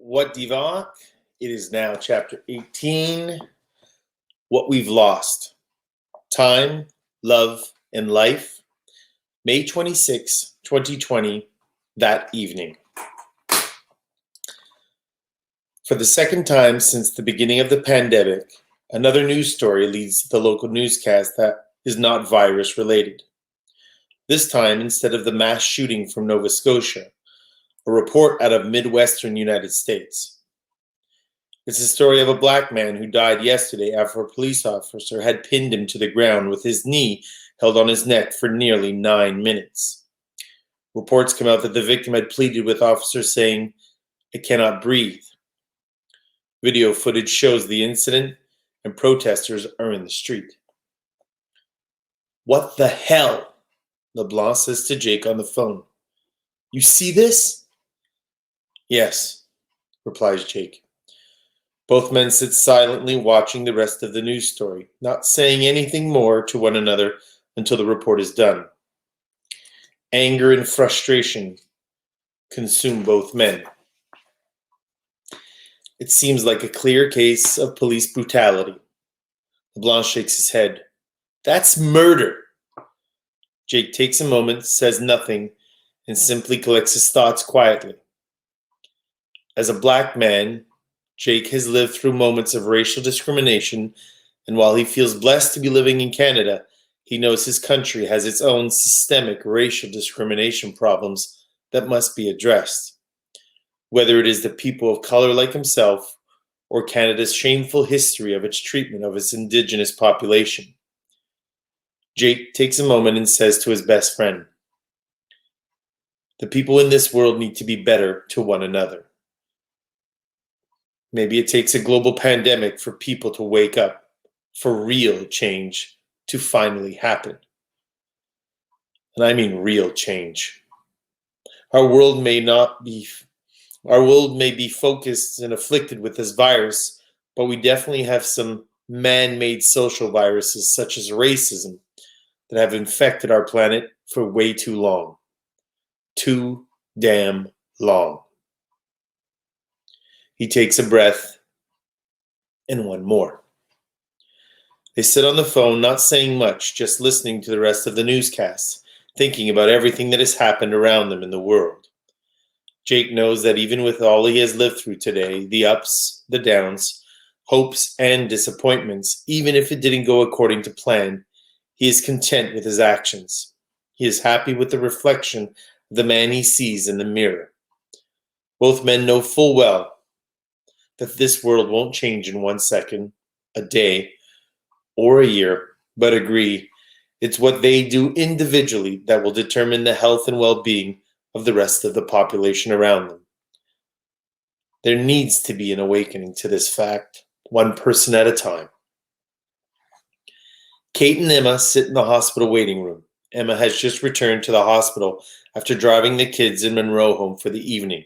What DIVOC? It is now chapter 18. What we've lost. Time, love, and life. May 26, 2020, that evening. For the second time since the beginning of the pandemic, another news story leads to the local newscast that is not virus related. This time, instead of the mass shooting from Nova Scotia, a report out of Midwestern United States. It's the story of a black man who died yesterday after a police officer had pinned him to the ground with his knee held on his neck for nearly 9 minutes. Reports come out that the victim had pleaded with officers saying, "I cannot breathe." Video footage shows the incident, and protesters are in the street. "What the hell?" LeBlanc says to Jake on the phone. "You see this?" "Yes," replies Jake. Both men sit silently watching the rest of the news story, not saying anything more to one another until the report is done. Anger and frustration consume both men. It seems like a clear case of police brutality. LeBlanc shakes his head. "That's murder." Jake takes a moment, says nothing, and simply collects his thoughts quietly. As a black man, Jake has lived through moments of racial discrimination, and while he feels blessed to be living in Canada, he knows his country has its own systemic racial discrimination problems that must be addressed. Whether it is the people of color like himself, or Canada's shameful history of its treatment of its Indigenous population. Jake takes a moment and says to his best friend, "The people in this world need to be better to one another." Maybe it takes a global pandemic for people to wake up, for real change to finally happen. And I mean real change. Our world may be focused and afflicted with this virus, but we definitely have some man-made social viruses such as racism that have infected our planet for way too long. Too damn long. He takes a breath, and one more. They sit on the phone, not saying much, just listening to the rest of the newscast, thinking about everything that has happened around them in the world. Jake knows that even with all he has lived through today, the ups, the downs, hopes, and disappointments, even if it didn't go according to plan, he is content with his actions. He is happy with the reflection of the man he sees in the mirror. Both men know full well that this world won't change in 1 second, a day, or a year, but agree it's what they do individually that will determine the health and well-being of the rest of the population around them. There needs to be an awakening to this fact, one person at a time. Kate and Emma sit in the hospital waiting room. Emma has just returned to the hospital after driving the kids in Monroe home for the evening.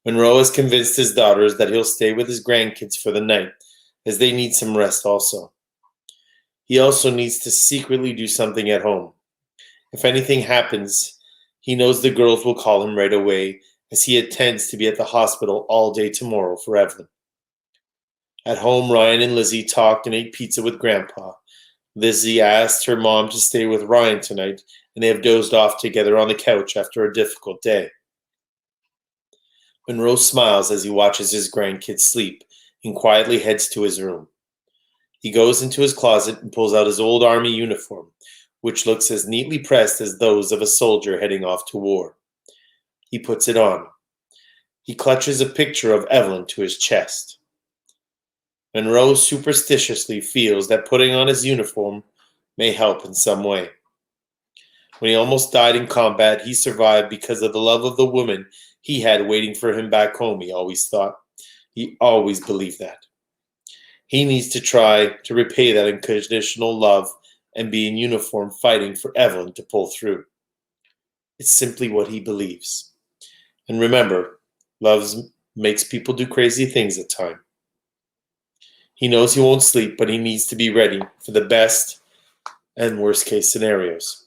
Monroe has convinced his daughters that he'll stay with his grandkids for the night, as they need some rest also. He also needs to secretly do something at home. If anything happens, he knows the girls will call him right away, as he intends to be at the hospital all day tomorrow for Evelyn. At home, Ryan and Lizzie talked and ate pizza with Grandpa. Lizzie asked her mom to stay with Ryan tonight, and they have dozed off together on the couch after a difficult day. Monroe smiles as he watches his grandkids sleep and quietly heads to his room. He goes into his closet and pulls out his old army uniform, which looks as neatly pressed as those of a soldier heading off to war. He puts it on. He clutches a picture of Evelyn to his chest. Monroe superstitiously feels that putting on his uniform may help in some way. When he almost died in combat, he survived because of the love of the woman he had waiting for him back home, he always thought. He always believed that. He needs to try to repay that unconditional love and be in uniform fighting for Evelyn to pull through. It's simply what he believes. And remember, love makes people do crazy things at times. He knows he won't sleep, but he needs to be ready for the best and worst case scenarios.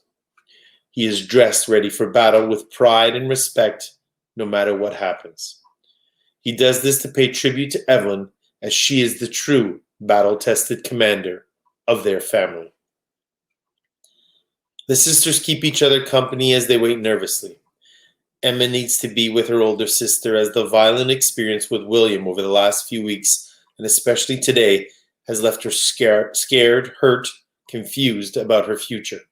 He is dressed ready for battle with pride and respect, no matter what happens. He does this to pay tribute to Evelyn, as she is the true battle-tested commander of their family. The sisters keep each other company as they wait nervously. Emma needs to be with her older sister, as the violent experience with William over the last few weeks, and especially today, has left her scared, hurt, confused about her future.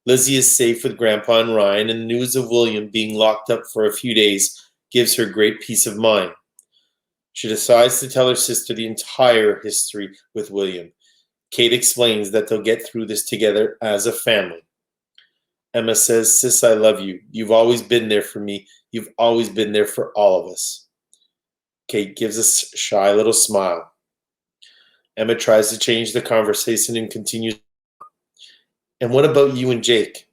Lizzie is safe with Grandpa and Ryan, and the news of William being locked up for a few days gives her great peace of mind. She decides to tell her sister the entire history with William. Kate explains that they'll get through this together as a family. Emma says, "Sis, I love you. You've always been there for me. You've always been there for all of us." Kate gives a shy little smile. Emma tries to change the conversation and continues, "And what about you and Jake?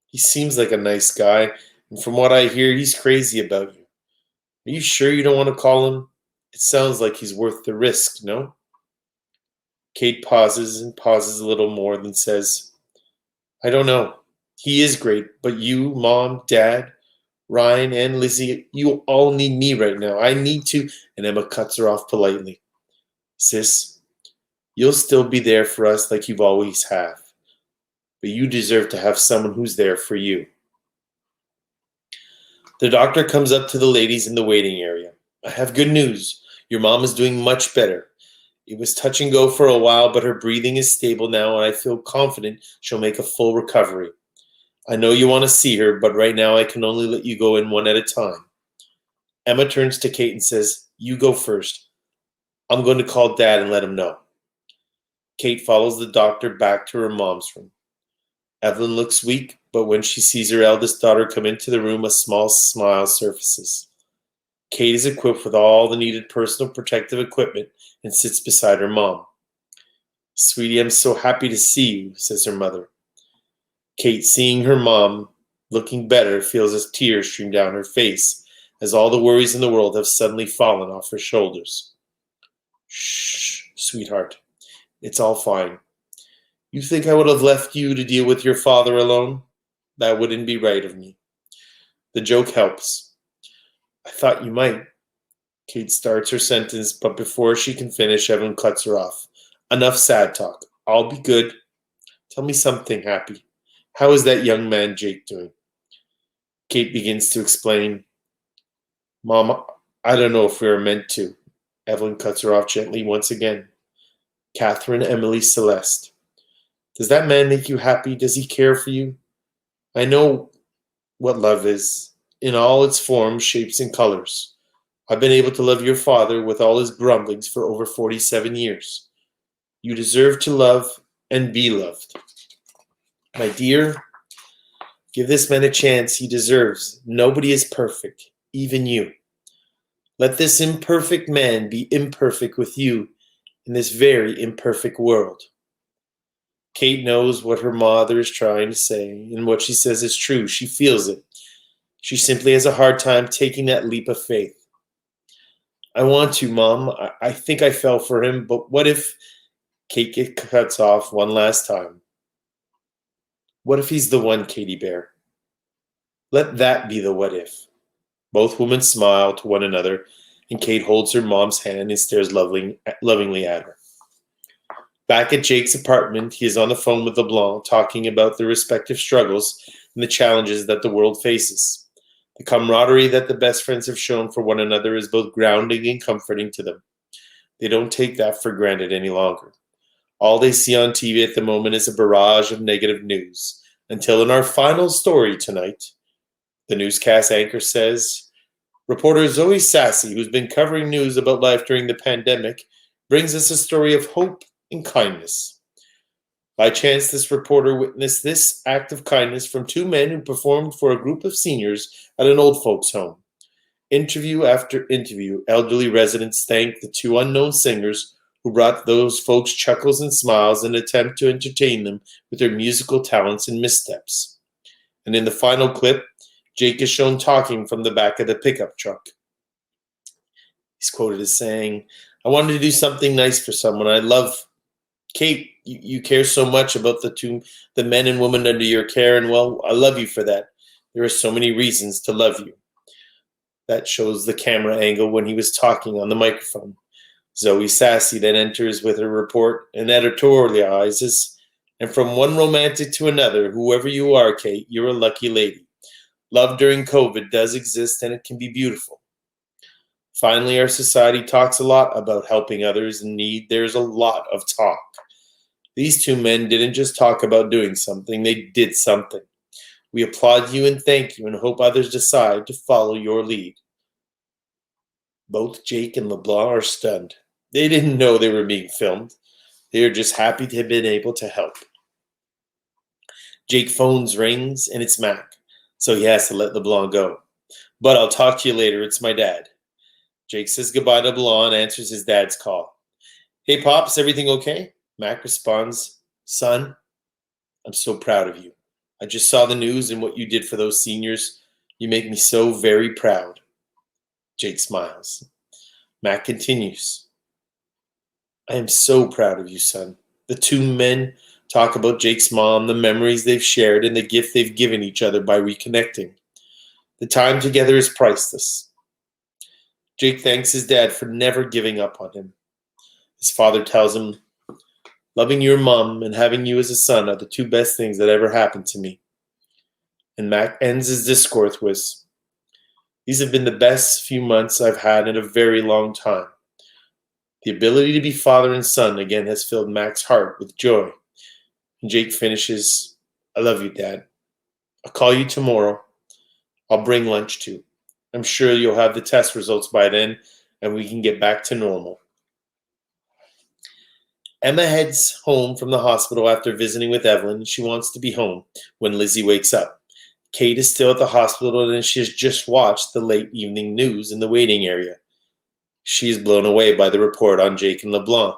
He seems like a nice guy, and from what I hear, he's crazy about you. Are you sure you don't want to call him? It sounds like he's worth the risk, no?" Kate pauses and pauses a little more, then says, "I don't know. He is great, but you, Mom, Dad, Ryan, and Lizzie, you all need me right now. I need to," and Emma cuts her off politely. "Sis, you'll still be there for us like you've always have, but you deserve to have someone who's there for you." The doctor comes up to the ladies in the waiting area. "I have good news. Your mom is doing much better. It was touch and go for a while, but her breathing is stable now, and I feel confident she'll make a full recovery. I know you want to see her, but right now I can only let you go in one at a time." Emma turns to Kate and says, "You go first. I'm going to call Dad and let him know." Kate follows the doctor back to her mom's room. Evelyn looks weak, but when she sees her eldest daughter come into the room, a small smile surfaces. Kate is equipped with all the needed personal protective equipment and sits beside her mom. "Sweetie, I'm so happy to see you," says her mother. Kate, seeing her mom looking better, feels a tear stream down her face as all the worries in the world have suddenly fallen off her shoulders. "Shh, sweetheart. It's all fine. You think I would have left you to deal with your father alone? That wouldn't be right of me. The joke helps." "I thought you might." Kate starts her sentence, but before she can finish, Evelyn cuts her off. "Enough sad talk. I'll be good. Tell me something happy. How is that young man Jake doing?" Kate begins to explain. "Mom, I don't know if we were meant to." Evelyn cuts her off gently once again. "Catherine, Emily, Celeste. Does that man make you happy? Does he care for you? I know what love is, in all its forms, shapes, and colors. I've been able to love your father with all his grumblings for over 47 years. You deserve to love and be loved. My dear, give this man a chance he deserves. Nobody is perfect, even you. Let this imperfect man be imperfect with you in this very imperfect world." Kate knows what her mother is trying to say, and what she says is true. She feels it. She simply has a hard time taking that leap of faith. "I want to, Mom. I think I fell for him, but what if..." Kate gets cuts off one last time. "What if he's the one, Katie Bear? Let that be the what if." Both women smile to one another, and Kate holds her mom's hand and stares lovingly at her. Back at Jake's apartment, he is on the phone with LeBlanc, talking about their respective struggles and the challenges that the world faces. The camaraderie that the best friends have shown for one another is both grounding and comforting to them. They don't take that for granted any longer. All they see on TV at the moment is a barrage of negative news, until in our final story tonight, the newscast anchor says, "Reporter Zoe Sassy, who's been covering news about life during the pandemic, brings us a story of hope and kindness." By chance, this reporter witnessed this act of kindness from two men who performed for a group of seniors at an old folks' home. Interview after interview, elderly residents thanked the two unknown singers who brought those folks chuckles and smiles in an attempt to entertain them with their musical talents and missteps. And in the final clip, Jake is shown talking from the back of the pickup truck. He's quoted as saying, "I wanted to do something nice for someone I love. Kate, you care so much about the men and women under your care, and well, I love you for that. There are so many reasons to love you." That shows the camera angle when he was talking on the microphone. Zoe Sassy then enters with her report and editorializes, and from one romantic to another, whoever you are, Kate, you're a lucky lady. Love during COVID does exist and it can be beautiful. Finally, our society talks a lot about helping others in need. There's a lot of talk. These two men didn't just talk about doing something, they did something. We applaud you and thank you and hope others decide to follow your lead. Both Jake and LeBlanc are stunned. They didn't know they were being filmed. They are just happy to have been able to help. Jake phone's rings and it's Mac, so he has to let LeBlanc go. But I'll talk to you later, it's my dad. Jake says goodbye to LeBlanc and answers his dad's call. Hey Pops, everything okay? Mac responds, son, I'm so proud of you. I just saw the news and what you did for those seniors. You make me so very proud. Jake smiles. Mac continues. I am so proud of you, son. The two men talk about Jake's mom, the memories they've shared, and the gift they've given each other by reconnecting. The time together is priceless. Jake thanks his dad for never giving up on him. His father tells him, loving your mom and having you as a son are the two best things that ever happened to me. And Mac ends his discourse with, these have been the best few months I've had in a very long time. The ability to be father and son again has filled Mac's heart with joy. And Jake finishes, I love you, Dad. I'll call you tomorrow. I'll bring lunch too. I'm sure you'll have the test results by then and we can get back to normal. Emma heads home from the hospital after visiting with Evelyn. She wants to be home when Lizzie wakes up. Kate is still at the hospital and she has just watched the late evening news in the waiting area. She is blown away by the report on Jake and LeBlanc,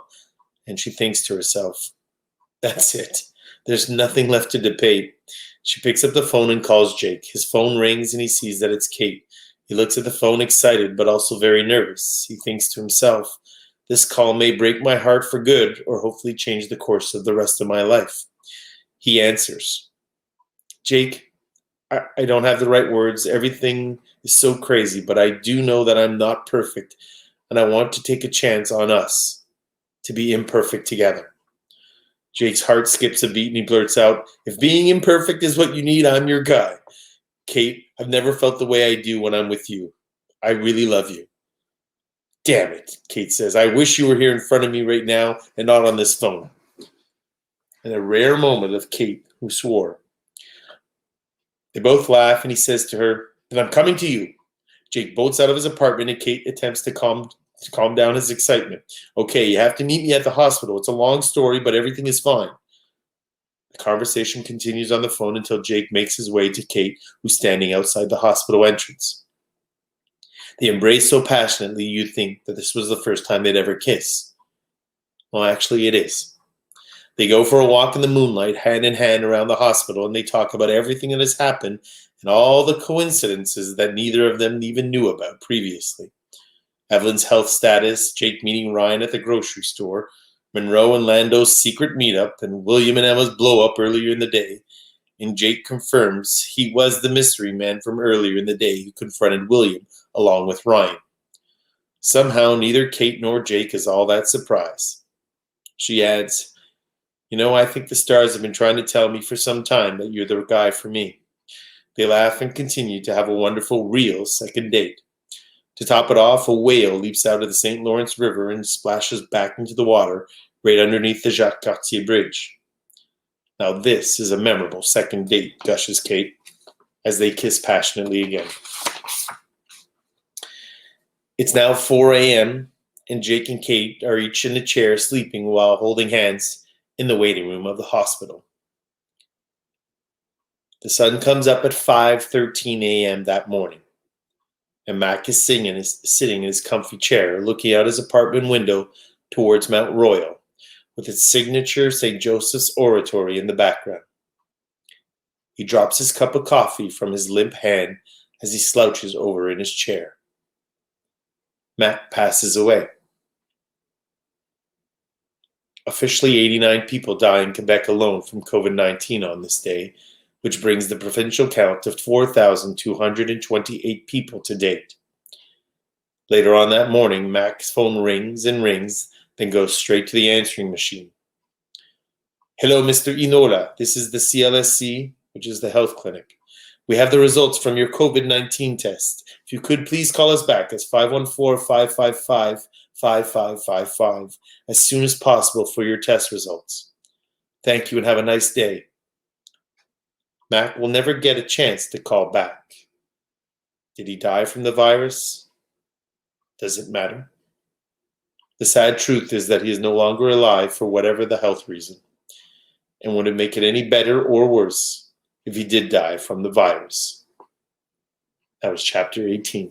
and she thinks to herself, that's it. There's nothing left to debate. She picks up the phone and calls Jake. His phone rings and he sees that it's Kate. He looks at the phone excited but also very nervous. He thinks to himself, this call may break my heart for good or hopefully change the course of the rest of my life. He answers, Jake, I don't have the right words. Everything is so crazy, but I do know that I'm not perfect, and I want to take a chance on us to be imperfect together. Jake's heart skips a beat and he blurts out, if being imperfect is what you need, I'm your guy. Kate, I've never felt the way I do when I'm with you. I really love you. Damn it, Kate says. I wish you were here in front of me right now and not on this phone. In a rare moment of Kate, who swore. They both laugh and he says to her, then I'm coming to you. Jake bolts out of his apartment and Kate attempts to calm down his excitement. Okay, you have to meet me at the hospital. It's a long story, but everything is fine. The conversation continues on the phone until Jake makes his way to Kate, who's standing outside the hospital entrance. They embrace so passionately you'd think that this was the first time they'd ever kiss. Well, actually it is. They go for a walk in the moonlight, hand in hand around the hospital, and they talk about everything that has happened and all the coincidences that neither of them even knew about previously. Evelyn's health status, Jake meeting Ryan at the grocery store, Monroe and Lando's secret meetup, and William and Emma's blow-up earlier in the day. And Jake confirms he was the mystery man from earlier in the day who confronted William along with Ryan. Somehow, neither Kate nor Jake is all that surprised. She adds, I think the stars have been trying to tell me for some time that you're the guy for me. They laugh and continue to have a wonderful, real second date. To top it off, a whale leaps out of the St. Lawrence River and splashes back into the water right underneath the Jacques Cartier Bridge. Now this is a memorable second date, gushes Kate, as they kiss passionately again. It's now 4 a.m., and Jake and Kate are each in a chair sleeping while holding hands in the waiting room of the hospital. The sun comes up at 5:13 a.m. that morning, and Mac is sitting in his comfy chair, looking out his apartment window towards Mount Royal, with its signature St. Joseph's Oratory in the background. He drops his cup of coffee from his limp hand as he slouches over in his chair. Mac passes away. Officially, 89 people die in Quebec alone from COVID-19 on this day, which brings the provincial count to 4,228 people to date. Later on that morning, Mac's phone rings and rings, then goes straight to the answering machine. Hello, Mr. Inola. This is the CLSC, which is the health clinic. We have the results from your COVID-19 test. If you could please call us back as 514-555-5555 as soon as possible for your test results. Thank you and have a nice day. Mac will never get a chance to call back. Did he die from the virus? Does it matter? The sad truth is that he is no longer alive for whatever the health reason. And would it make it any better or worse if he did die from the virus? That was chapter 18.